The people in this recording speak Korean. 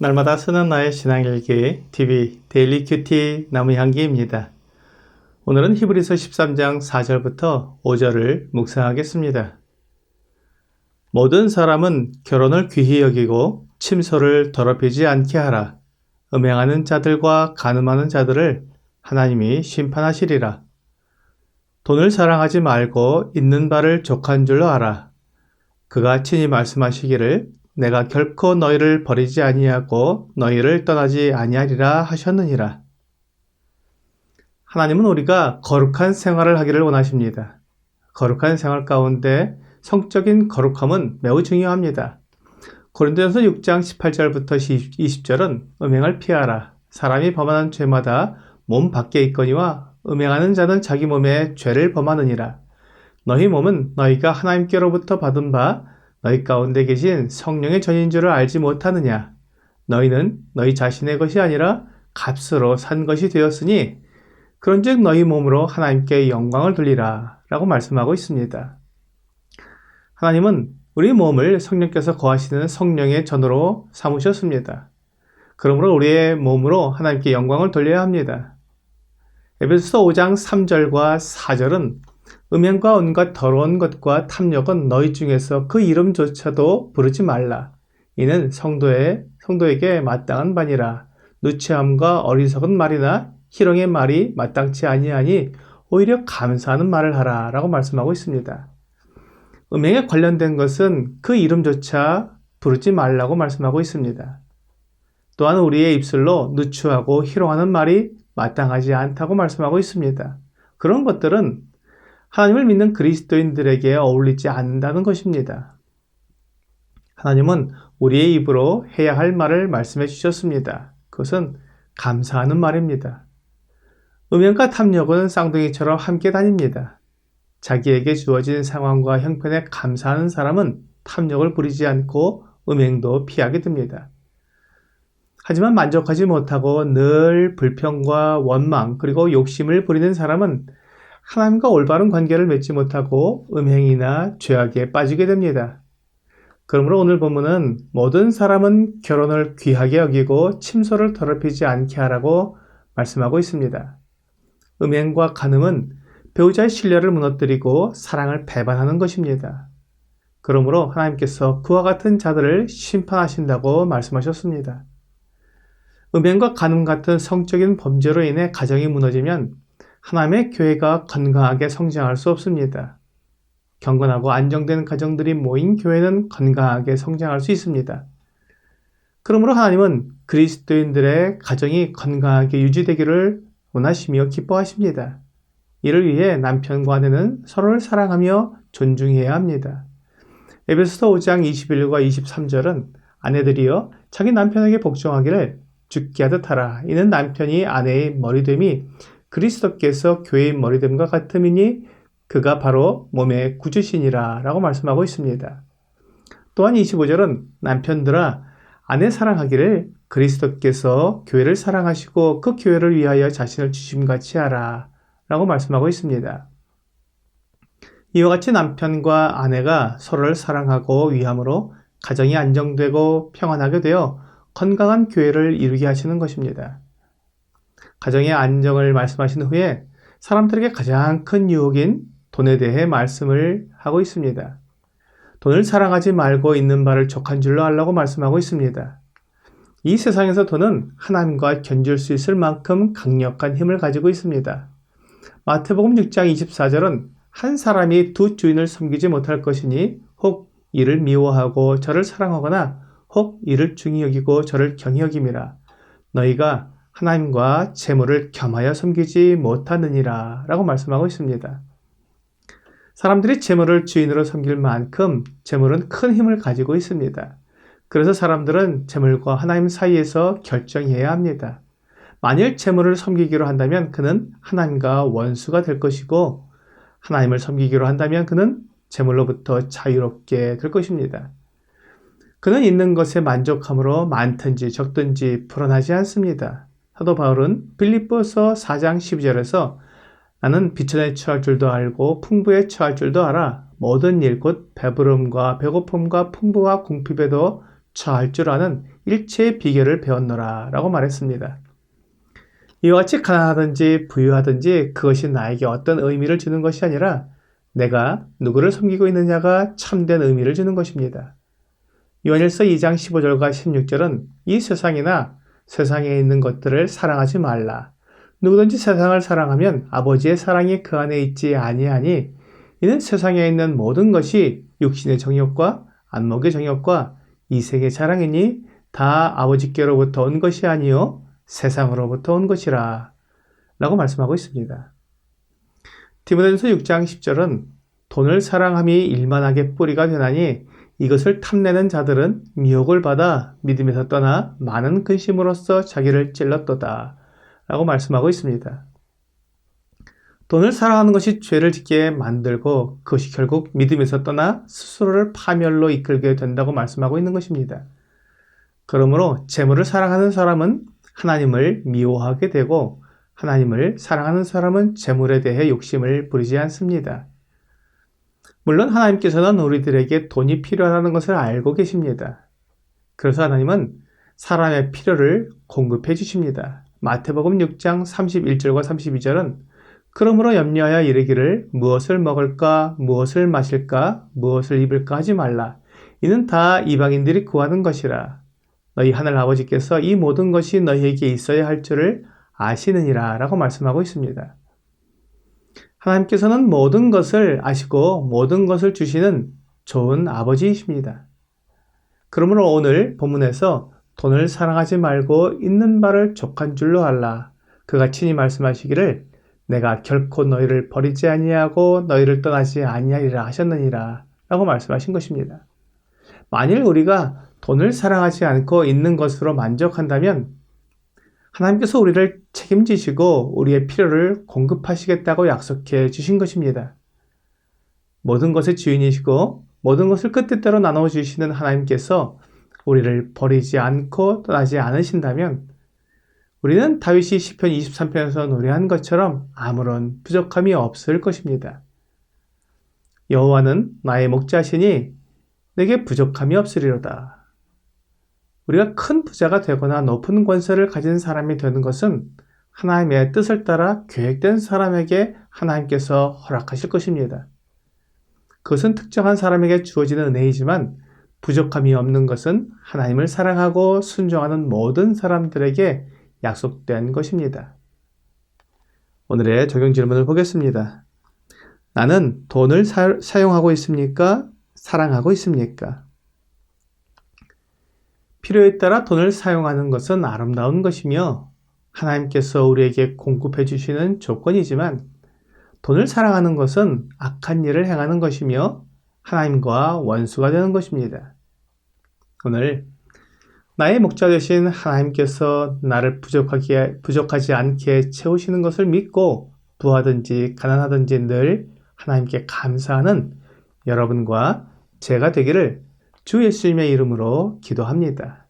날마다 쓰는 나의 신앙일기 TV 데일리 큐티 나무향기입니다. 오늘은 히브리서 13장 4절부터 5절을 묵상하겠습니다. 모든 사람은 결혼을 귀히 여기고 침소를 더럽히지 않게 하라. 음행하는 자들과 간음하는 자들을 하나님이 심판하시리라. 돈을 사랑하지 말고 있는 바를 족한 줄로 알아. 그가 친히 말씀하시기를 내가 결코 너희를 버리지 아니하고 너희를 떠나지 아니하리라 하셨느니라. 하나님은 우리가 거룩한 생활을 하기를 원하십니다. 거룩한 생활 가운데 성적인 거룩함은 매우 중요합니다. 고린도전서 6장 18절부터 20절은 음행을 피하라. 사람이 범하는 죄마다 몸 밖에 있거니와 음행하는 자는 자기 몸에 죄를 범하느니라. 너희 몸은 너희가 하나님께로부터 받은 바 너희 가운데 계신 성령의 전인 줄을 알지 못하느냐. 너희는 너희 자신의 것이 아니라 값으로 산 것이 되었으니 그런즉 너희 몸으로 하나님께 영광을 돌리라 라고 말씀하고 있습니다. 하나님은 우리 몸을 성령께서 거하시는 성령의 전으로 삼으셨습니다. 그러므로 우리의 몸으로 하나님께 영광을 돌려야 합니다. 에베소서 5장 3절과 4절은 음행과 온갖 더러운 것과 탐욕은 너희 중에서 그 이름조차도 부르지 말라. 이는 성도에게 마땅한 바니라. 누추함과 어리석은 말이나 희롱의 말이 마땅치 아니하니 오히려 감사하는 말을 하라 라고 말씀하고 있습니다. 음행에 관련된 것은 그 이름조차 부르지 말라고 말씀하고 있습니다. 또한 우리의 입술로 누추하고 희롱하는 말이 마땅하지 않다고 말씀하고 있습니다. 그런 것들은 하나님을 믿는 그리스도인들에게 어울리지 않는다는 것입니다. 하나님은 우리의 입으로 해야 할 말을 말씀해 주셨습니다. 그것은 감사하는 말입니다. 음행과 탐욕은 쌍둥이처럼 함께 다닙니다. 자기에게 주어진 상황과 형편에 감사하는 사람은 탐욕을 부리지 않고 음행도 피하게 됩니다. 하지만 만족하지 못하고 늘 불평과 원망 그리고 욕심을 부리는 사람은 하나님과 올바른 관계를 맺지 못하고 음행이나 죄악에 빠지게 됩니다. 그러므로 오늘 본문은 모든 사람은 결혼을 귀하게 여기고 침소를 더럽히지 않게 하라고 말씀하고 있습니다. 음행과 간음은 배우자의 신뢰를 무너뜨리고 사랑을 배반하는 것입니다. 그러므로 하나님께서 그와 같은 자들을 심판하신다고 말씀하셨습니다. 음행과 간음 같은 성적인 범죄로 인해 가정이 무너지면 하나님의 교회가 건강하게 성장할 수 없습니다. 경건하고 안정된 가정들이 모인 교회는 건강하게 성장할 수 있습니다. 그러므로 하나님은 그리스도인들의 가정이 건강하게 유지되기를 원하시며 기뻐하십니다. 이를 위해 남편과 아내는 서로를 사랑하며 존중해야 합니다. 에베소서 5장 21과 23절은 아내들이여 자기 남편에게 복종하기를 죽게 하듯 하라. 이는 남편이 아내의 머리됨이 그리스도께서 교회의 머리됨과 같음이니 그가 바로 몸의 구주시니라 라고 말씀하고 있습니다. 또한 25절은 남편들아 아내 사랑하기를 그리스도께서 교회를 사랑하시고 그 교회를 위하여 자신을 주심같이 하라 라고 말씀하고 있습니다. 이와 같이 남편과 아내가 서로를 사랑하고 위함으로 가정이 안정되고 평안하게 되어 건강한 교회를 이루게 하시는 것입니다. 가정의 안정을 말씀하신 후에 사람들에게 가장 큰 유혹인 돈에 대해 말씀을 하고 있습니다. 돈을 사랑하지 말고 있는 바를 족한 줄로 알라고 말씀하고 있습니다. 이 세상에서 돈은 하나님과 견줄 수 있을 만큼 강력한 힘을 가지고 있습니다. 마태복음 6장 24절은 한 사람이 두 주인을 섬기지 못할 것이니 혹 이를 미워하고 저를 사랑하거나 혹 이를 중히 여기고 저를 경히 여김이라. 너희가 하나님과 재물을 겸하여 섬기지 못하느니라 라고 말씀하고 있습니다. 사람들이 재물을 주인으로 섬길 만큼 재물은 큰 힘을 가지고 있습니다. 그래서 사람들은 재물과 하나님 사이에서 결정해야 합니다. 만일 재물을 섬기기로 한다면 그는 하나님과 원수가 될 것이고 하나님을 섬기기로 한다면 그는 재물로부터 자유롭게 될 것입니다. 그는 있는 것에 만족함으로 많든지 적든지 불안하지 않습니다. 사도 바울은 빌립보서 4장 12절에서 나는 비천에 처할 줄도 알고 풍부에 처할 줄도 알아 모든 일 곧 배부름과 배고픔과 풍부와 궁핍에도 처할 줄 아는 일체의 비결을 배웠노라 라고 말했습니다. 이와 같이 가난하든지 부유하든지 그것이 나에게 어떤 의미를 주는 것이 아니라 내가 누구를 섬기고 있느냐가 참된 의미를 주는 것입니다. 요한일서 2장 15절과 16절은 이 세상이나 세상에 있는 것들을 사랑하지 말라. 누구든지 세상을 사랑하면 아버지의 사랑이 그 안에 있지 아니하니 이는 세상에 있는 모든 것이 육신의 정욕과 안목의 정욕과 이색의 자랑이니 다 아버지께로부터 온 것이 아니요 세상으로부터 온 것이라 라고 말씀하고 있습니다. 디모데전서 6장 10절은 돈을 사랑함이 일만하게 뿌리가 되나니 이것을 탐내는 자들은 미혹을 받아 믿음에서 떠나 많은 근심으로써 자기를 찔렀도다 라고 말씀하고 있습니다. 돈을 사랑하는 것이 죄를 짓게 만들고 그것이 결국 믿음에서 떠나 스스로를 파멸로 이끌게 된다고 말씀하고 있는 것입니다. 그러므로 재물을 사랑하는 사람은 하나님을 미워하게 되고 하나님을 사랑하는 사람은 재물에 대해 욕심을 부리지 않습니다. 물론 하나님께서는 우리들에게 돈이 필요하다는 것을 알고 계십니다. 그래서 하나님은 사람의 필요를 공급해 주십니다. 마태복음 6장 31절과 32절은 그러므로 염려하여 이르기를 무엇을 먹을까, 무엇을 마실까, 무엇을 입을까 하지 말라. 이는 다 이방인들이 구하는 것이라. 너희 하늘 아버지께서 이 모든 것이 너희에게 있어야 할 줄을 아시느니라 라고 말씀하고 있습니다. 하나님께서는 모든 것을 아시고 모든 것을 주시는 좋은 아버지이십니다. 그러므로 오늘 본문에서 돈을 사랑하지 말고 있는 바를 족한 줄로 알라. 그가 친히 말씀하시기를 내가 결코 너희를 버리지 아니하고 너희를 떠나지 아니하리라 하셨느니라 라고 말씀하신 것입니다. 만일 우리가 돈을 사랑하지 않고 있는 것으로 만족한다면 하나님께서 우리를 책임지시고 우리의 필요를 공급하시겠다고 약속해 주신 것입니다. 모든 것의 주인이시고 모든 것을 끝뜻대로 나눠주시는 하나님께서 우리를 버리지 않고 떠나지 않으신다면 우리는 다윗이 시편 23편에서 노래한 것처럼 아무런 부족함이 없을 것입니다. 여호와는 나의 목자시니 내게 부족함이 없으리로다. 우리가 큰 부자가 되거나 높은 권세를 가진 사람이 되는 것은 하나님의 뜻을 따라 계획된 사람에게 하나님께서 허락하실 것입니다. 그것은 특정한 사람에게 주어지는 은혜이지만 부족함이 없는 것은 하나님을 사랑하고 순종하는 모든 사람들에게 약속된 것입니다. 오늘의 적용 질문을 보겠습니다. 나는 돈을 사용하고 있습니까? 사랑하고 있습니까? 필요에 따라 돈을 사용하는 것은 아름다운 것이며 하나님께서 우리에게 공급해 주시는 조건이지만 돈을 사랑하는 것은 악한 일을 행하는 것이며 하나님과 원수가 되는 것입니다. 오늘 나의 목자 되신 하나님께서 나를 부족하지 않게 채우시는 것을 믿고 부하든지 가난하든지 늘 하나님께 감사하는 여러분과 제가 되기를 주 예수님의 이름으로 기도합니다.